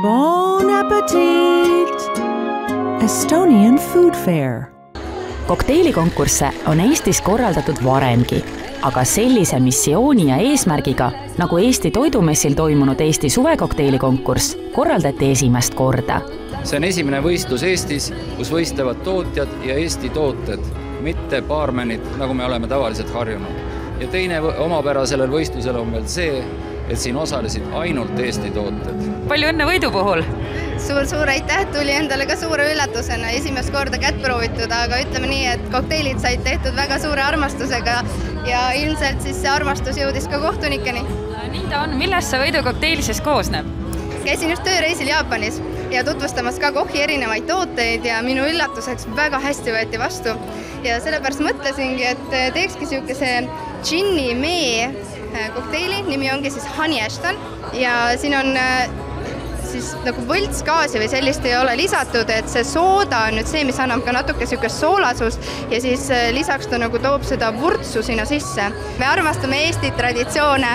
Bon appetit! Estonian Food Fair. Kokteilikonkursse on Eestis korraldatud varemgi, aga sellise missiooni ja eesmärgiga, nagu Eesti toidumessil toimunud Eesti suvekokteilikonkurss, korraldati esimest korda. See on esimene võistlus Eestis, kus võistlevad tootjad ja Eesti tooted, mitte baarmenid, nagu me oleme tavaliselt harjunud. Ja teine omapära sellel võistlusel on veel see, et siin osalesid ainult Eesti tooted. Palju õnne võidu puhul! Suur aitäh, tuli endale ka suure üllatusena esimest korda kätt proovitud, aga ütleme nii, et kokteilid said tehtud väga suure armastusega ja ilmselt siis see armastus jõudis ka kohtunikeni. Nii ta on. Millest see võidukokteil siis koosneb? Käisin just tööreisil Jaapanis ja tutvustamas ka kohi erinevaid tooteid ja minu üllatuseks väga hästi võeti vastu. Ja sellepärast mõtlesingi, et teekski siukese džinni mee kokteili, nimi ongi siis Honey Ashton ja siin on siis nagu võltsgaasi või sellist ei ole lisatud, et see sooda on nüüd see, mis annab ka natuke siukest soolasust ja siis lisaks ta nagu toob seda vurtsu sinna sisse. Me armastame Eesti traditsioone.